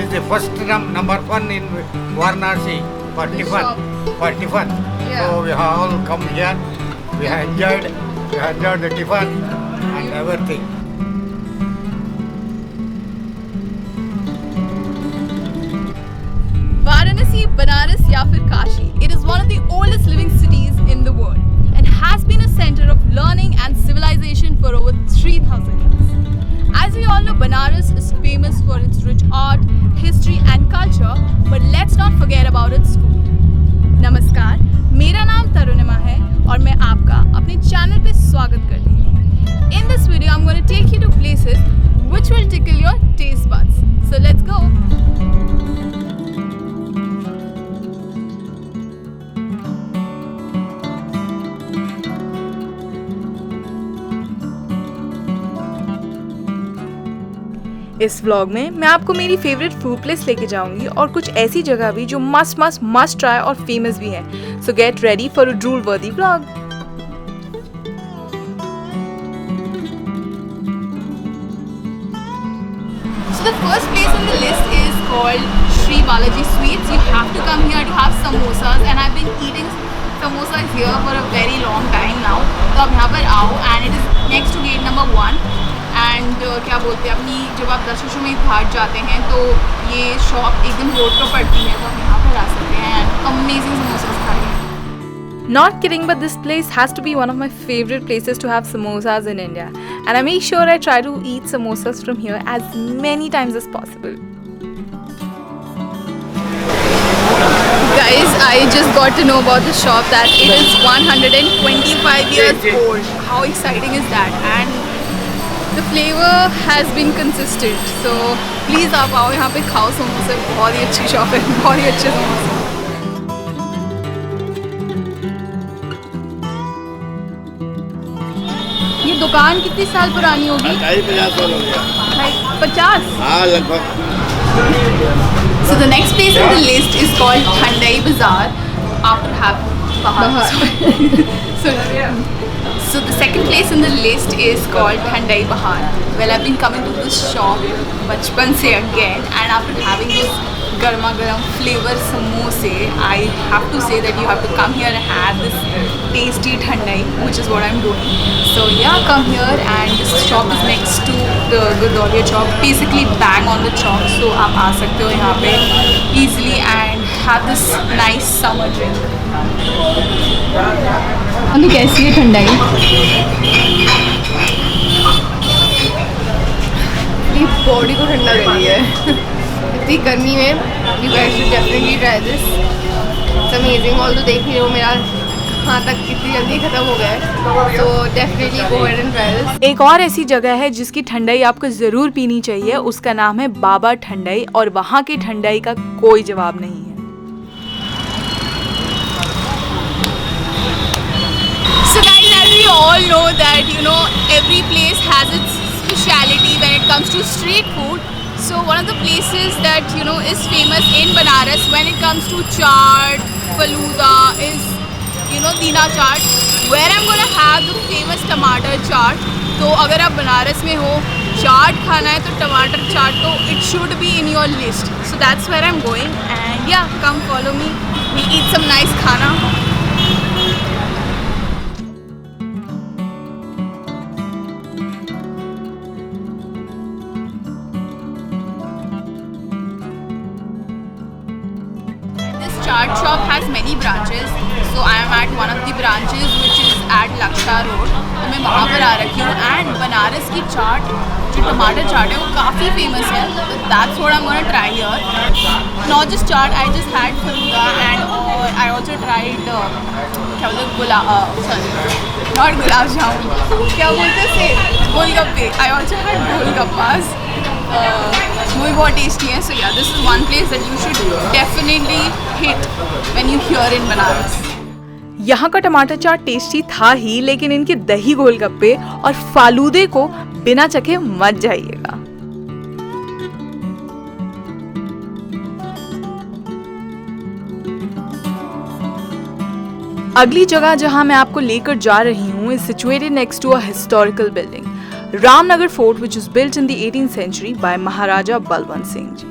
This is the first number one in Varanasi for tiffin. For tiffin. Yeah. So we have all come here. We have enjoyed the tiffin and everything. Varanasi, Banaras या फिर Kashi, it is one of the oldest living cities in the world and has been a center of learning and civilization for over 3,000 years. As we all know, Banaras is famous for its rich art, history and culture, but let's not forget about its food. नमस्कार, मेरा नाम तरुणिमा है और मैं आपका अपने channel पे स्वागत करती हूँ. In this video, I'm going to take you to places which will tickle your taste buds. So let's go. इस व्लॉग में मैं आपको मेरी फेवरेट फूड प्लेस लेके जाऊंगी और कुछ ऐसी जगह भी जो मस्ट ट्राई और फेमस भी है. सो get ready for a drool वर्दी vlog. So the first place on the list is called Sri Balaji Sweets. You have to come here to have samosas and I've been eating samosas here for a very long time now. तो आप यहाँ पर आओ and it is next to gate number 1. And क्या बोलते हैं, अपनी जब आप दशाश्वमेध घाट जाते हैं तो ये शॉप एकदम रोड पर पड़ती है, तो आप यहाँ पर आ सकते हैं एंड अमेजिंग समोसास खाएंगे. Not kidding, but this place has to be one of my favorite places to have samosas in India. And I make sure I try to eat samosas from here as many times as possible. Guys, I just got to know about the shop that it is 125 years old. How exciting is that? And the flavor has been consistent. So please आप आओ यहाँ पे खाओ समोसे. बहुत ही अच्छी shop है, बहुत ही अच्छे समोसे. ये दुकान कितनी साल पुरानी होगी? 50 साल हो गया. 50? हाँ लगभग. So the next place on the list is called Thandai Bazaar. After having Bahar. So the second place on the list is called Thandai Bahar. Well, I've been coming to this shop bachpan se again, and after having this garma garam flavor samosa, I have to say that you have to come here and have this tasty Thandai, which is what I'm doing. So yeah, come here, and this shop is next to the Gurdwara Chowk, basically bang on the chalk. So आप आ सकते हो यहाँ पे easily and have this nice summer drink. अभी कैसी है ठंडाई? ये body को ठंडा कर रही है. इतनी गर्मी में you guys should definitely try this. It's amazing. Although देख रहे हो मेरा हाथ तक कितनी जल्दी खत्म हो गया है. तो definitely go ahead and try this. एक और ऐसी जगह है जिसकी ठंडाई आपको ज़रूर पीनी चाहिए. उसका नाम है बाबा ठंडाई और वहाँ की ठंडाई का कोई जवाब नहीं है. So guys, as we all know that every place has its speciality when it comes to street food. So one of the places that is famous in Banaras when it comes to chaat, faluda is Dina chaat, where I'm gonna have the famous टमाटर चाट. तो अगर आप बनारस में हो, चाट खाना है तो टमाटर चाट तो it should be in your list. So that's where I'm going and yeah, come follow me. We eat some nice खाना. Chaat shop has many branches, so I am at one of the branches which is at Laksha Road. तो मैं वहाँ पर आ रखी हूँ and Banaras की चाट जो टमाटर चाट है वो काफ़ी फेमस है. So that's what I'm gonna try here. Not just chaat, I just had faluda and I also tried क्या बोलते हैं not gulab jamun, क्या बोलते हैं गोलगप्पे. I also had golgappas. वो भी बहुत टेस्टी है. So yeah, this is one place that you should definitely hit when you here in Banaras. यहाँ का टमाटर चाट टेस्टी था ही, लेकिन इनके दही गोलगप्पे और फालूदे को बिना चखे मत जाइएगा. अगली जगह जहां मैं आपको लेकर जा रही हूं is situated next to a historical building, Ramnagar Fort, which was built in the 18th century by Maharaja Balwant Singh ji.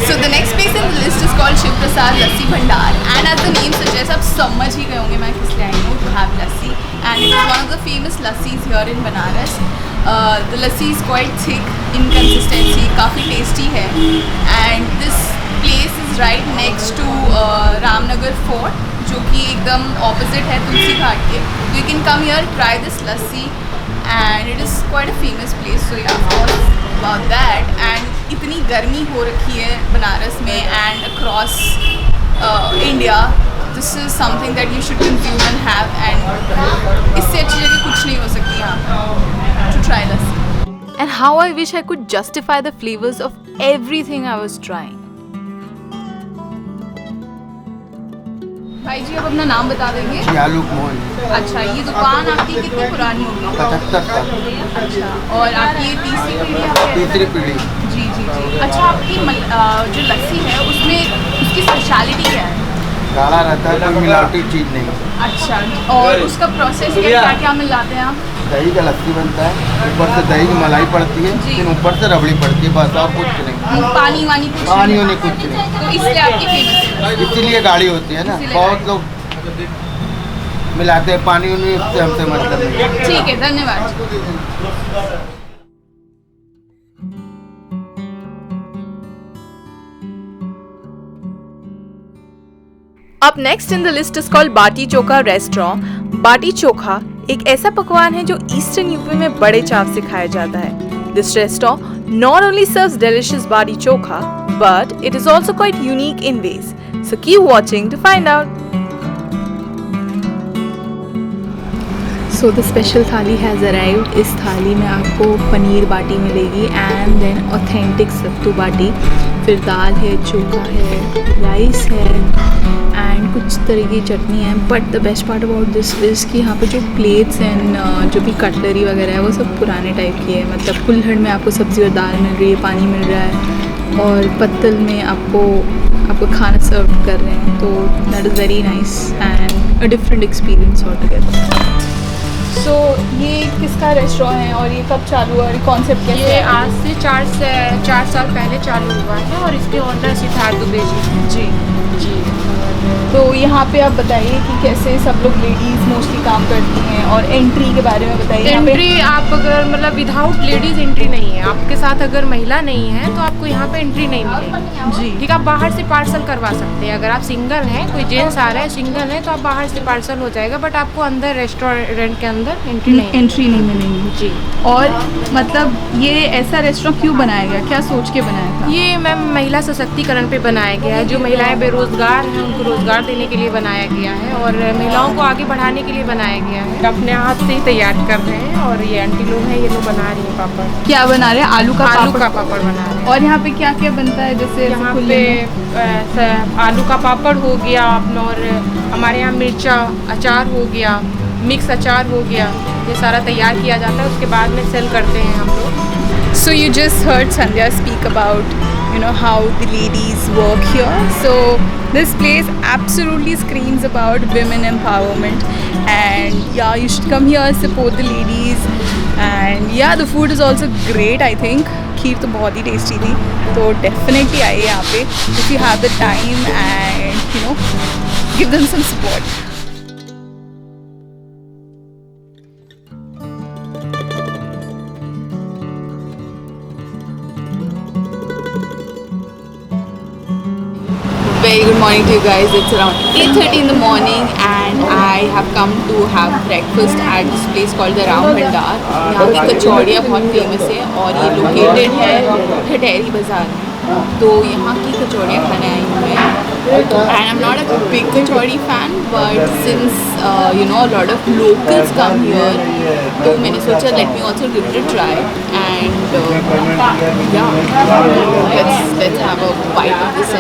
So the next place in the list is called Shiv Prasad Lassi Bhandar, and as the name suggests, आप समझ ही गए होंगे मैं किस लिए आई हूँ, to have lassi, and it is one of the famous lassis here in Banaras. The lassi is quite thick in consistency, काफ़ी tasty है, and this place is right next to Ramnagar Fort, जो कि एकदम opposite है तुलसी घाट के. So you can come here, try this lassi, and it is quite a famous place. So yeah, about that. And इतनी गर्मी हो रखी है बनारस में and across India, this is something that you should consume and have, and इससे अच्छी जगह कुछ नहीं हो सकती यहाँ to try lassi. And how I wish I could justify the flavors of everything I was trying. भाई जी अब अपना नाम बता देंगे? आलोक मोहन। अच्छा, ये दुकान आपकी कितनी पुरानी होगी? 75 साल। अच्छा, और आपकी ये तीसरी पीढ़ी है? तीसरी पीढ़ी। जी जी जी। अच्छा, आपकी जो लस्सी है उसमें उसकी स्पेशलिटी क्या है? गाढ़ा रहता है, कोई मिलावटी चीज़ नहीं। अच्छा, और उसका प्रोसेस क्या क्या मिलाते हैं आप? दही का लस्सी बनता है, ऊपर से दही की मलाई पड़ती है, फिर ऊपर से रबड़ी पड़ती है, बस और कुछ नहीं। पानी वानी कुछ पानी वानी कुछ नहीं। तो इसलिए आपकी फेमस है? इसीलिए गाढ़ी होती है ना, बहुत लोग मिलाते हैं पानी वानी, उससे हमसे मतलब नहीं। ठीक है, धन्यवाद। Up next in the list is called baati chokha restaurant. Baati chokha एक ऐसा पकवान है जो ईस्टर्न यूपी में बड़े चाव से खाया जाता है. This restaurant not only serves delicious bati chokha, but it is also quite unique in ways. So keep watching to find out. So the special थाली has arrived. इस थाली में आपको पनीर बाटी मिलेगी and then authentic सत्तू बाटी. फिर दाल है, चोखा है, राइस है एंड कुछ तरह की चटनी है. But the best part about this is कि यहाँ पे जो प्लेट्स एंड जो भी कटलरी वगैरह है वो सब पुराने टाइप की है. मतलब कुल्हड़ में आपको सब्ज़ी और दाल मिल रही है, पानी मिल रहा है, और पत्तल में आपको खाना सर्व कर रहे हैं. तो that is very nice and a different experience all together. So ये किसका रेस्टोरेंट है और ये कब चालू हुआ और कॉन्सेप्ट कैसे? ये आज से 4 साल पहले चालू हुआ है और इसके ओनर सिद्धार्थ दुबे जी जी. तो यहाँ पे आप बताइए कि कैसे सब लोग लेडीज़ मोस्टली काम करती हैं, और एंट्री के बारे में बताइए. एंट्री आप अगर मतलब विदाउट लेडीज़ एंट्री नहीं है. आपके साथ अगर महिला नहीं है तो आपको यहाँ पे एंट्री नहीं मिलेगी जी. ठीक है. आप बाहर से पार्सल करवा सकते हैं. अगर आप सिंगल हैं, कोई जेंट्स आ रहा है सिंगल है, तो आप बाहर से पार्सल हो जाएगा. बट आपको अंदर रेस्टोरेंट के अंदर एंट्री नहीं मिलेगी जी. और मतलब ये ऐसा रेस्टोरेंट क्यों बनाया गया, क्या सोच के बनाया था? ये मैम महिला सशक्तिकरण पे बनाया गया है. जो महिलाएं बेरोजगार हैं उनको रोजगार देने के लिए बनाया गया है और महिलाओं को आगे बढ़ाने के लिए बनाया गया है. अपने हाथ से ही तैयार कर रहे हैं और ये आंटी लोग हैं, ये लोग बना रही हैं पापड़. क्या बना रहे हैं? आलू का पापड़ बना रहे हैं. और यहाँ पे क्या क्या बनता है? जैसे यहाँ पे आलू का पापड़ हो गया, और हमारे यहाँ मिर्चा अचार हो गया, मिक्स अचार हो गया. ये सारा तैयार किया जाता है, उसके बाद में सेल करते हैं हम लोग. So you just heard Sandhya speak about, you know, how the ladies work here. So this place absolutely screams about women empowerment, and yeah, you should come here, support the ladies, and yeah, the food is also great. I think खीर तो बहुत ही tasty थी, तो definitely आइए यहाँ पे if you have the time and you know give them some support. Very good morning to you guys. It's around 8:30 in the morning and I have come to have breakfast at this place called the Ram Bhandar. यहाँ की कचौड़ियाँ बहुत famous है और ये located है ठठेरी बाज़ार में. तो यहाँ की कचौड़ियाँ खाने आई हूँ मैं. And I'm not a big kachori fan, but since you know a lot of locals come here, तो मैंने सोचा let me also give it a try. And yeah, let's have a bite of this.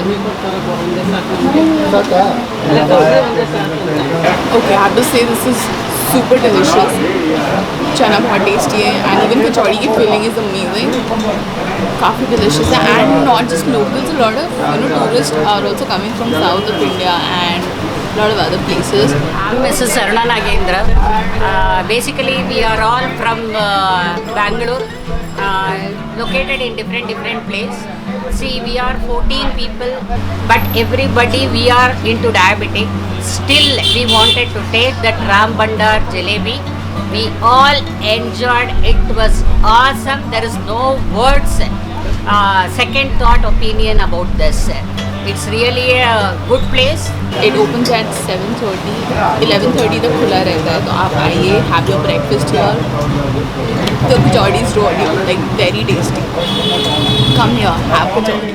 Okay, I have to say this is super delicious. चना बहुत tasty है and even कचौड़ी की filling is amazing. काफ़ी delicious है and not just locals, a lot of tourists are also coming from south of India and a lot of other places. I'm Mrs. Sarna Nagendra. Basically, we are all from Bangalore, located in different places. see, we are 14 people, but everybody we are into diabetic. Still, we wanted to take that Ram Bandar jalebi. We all enjoyed. It was awesome. There is no words, second thought opinion about this. It's really a good place. It opens at 7:30, 11:30 तक खुला रहता है, तो आप आइए, have your breakfast here. The kachaudi's like very tasty. Come here, have kachaudi.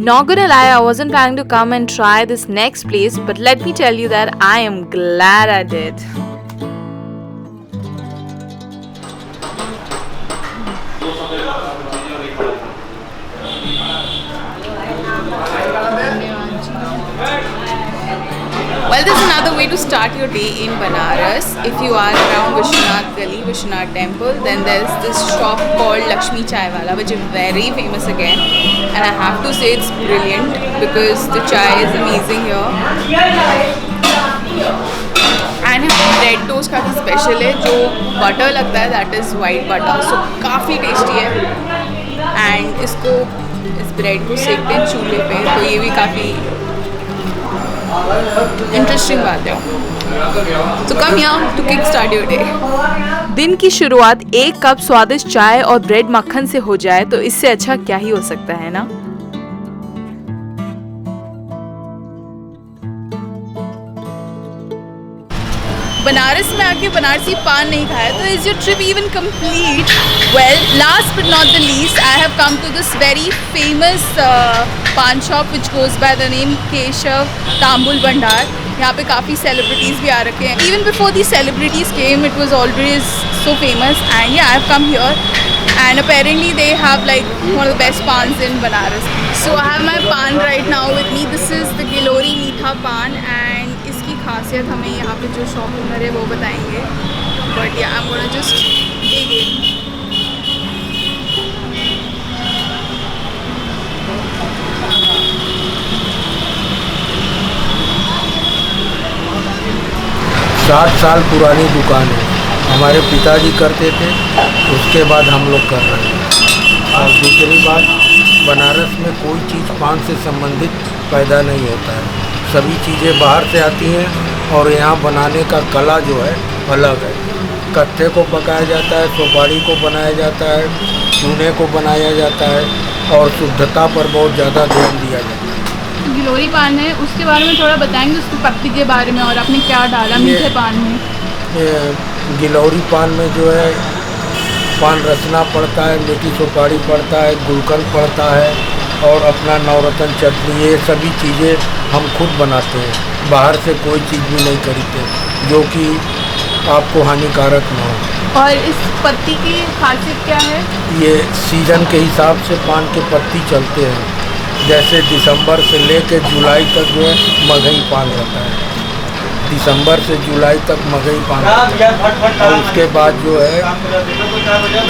Not gonna lie, I wasn't planning to come and try this next place, but let me tell you that I am glad I did. Well, there's another way to start your day in Banaras. If you are around Vishwanath Gali, Vishwanath Temple, then there's this shop called Lakshmi Chai Wala, which is very famous again. And I have to say it's brilliant because the chai is amazing here. And bread toast काफ़ी special है, जो butter लगता है, that is white butter, so काफ़ी tasty है. And इसको इस bread को सेकते हैं चूल्हे पे, तो ये भी काफ़ी इंटरेस्टिंग बात है. So come here to kickstart your day. दिन की शुरुआत एक कप स्वादिष्ट चाय और ब्रेड मक्खन से हो जाए तो इससे अच्छा क्या ही हो सकता है ना. बनारस में आके बनारसी पान नहीं खाया तो is your trip even complete? Well, last but not the least, I have come to this very famous paan shop which goes by the name Keshav Tambul Bhandar. यहाँ पे काफ़ी सेलिब्रिटीज़ भी आ रखे हैं. Even before the celebrities came it was always so famous and I have come here and apparently they have like one of the best pans in Banaras. So I have my pan right now with me. This is the Gilori मीठा पान and इसकी खासियत हमें यहाँ पे जो shop owner है वो बताएंगे. But yeah, I'm gonna just dig in. साठ साल पुरानी दुकान है. हमारे पिताजी करते थे, उसके बाद हम लोग कर रहे हैं. और दूसरी बात, बनारस में कोई चीज़ पान से संबंधित पैदा नहीं होता है. सभी चीज़ें बाहर से आती हैं और यहाँ बनाने का कला जो है अलग है. कत्थे को पकाया जाता है, सुपारी को बनाया जाता है, चूने को बनाया जाता है और शुद्धता पर बहुत ज़्यादा ध्यान दिया जाता है. गिलोरी पान है, उसके बारे में थोड़ा बताएंगे, उसकी पत्ती के बारे में और आपने क्या डाला मीठे पान में? गिलौरी पान में जो है पान रसना पड़ता है, मीठी सुपारी पड़ता है, गुलकंद पड़ता है और अपना नवरत्न चटनी, ये सभी चीज़ें हम खुद बनाते हैं. बाहर से कोई चीज़ भी नहीं खरीदते जो कि आपको हानिकारक ना हो. और इस पत्ती की खासियत क्या है? ये सीज़न के हिसाब से पान के पत्ती चलते हैं. जैसे दिसंबर से लेकर जुलाई तक जो है मगही पान रहता है. दिसंबर से जुलाई तक मगही पान और उसके बाद जो है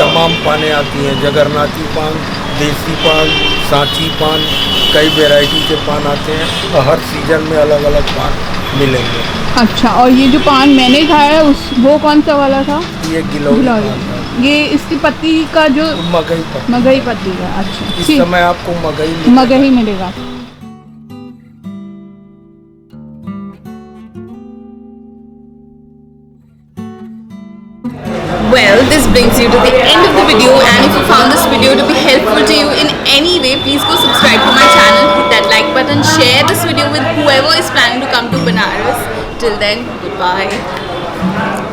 तमाम पाने आती हैं. जगरनाथी पान, देसी पान, सांची पान, कई वैरायटी के पान आते हैं और हर सीज़न में अलग अलग पान मिलेंगे. अच्छा, और ये जो पान मैंने खाया है वो कौन सा वाला था? ये गिलौरी पान था. ये इसकी पत्ती का जो मगही पत्ती का. अच्छा, इस समय आपको मगही मिलेगा. Well, this brings you to the end of the video, and if you found this video to be helpful to you in any way, please go subscribe to my channel, hit that like button, share this video with whoever is planning to come to Banaras. Till then, goodbye.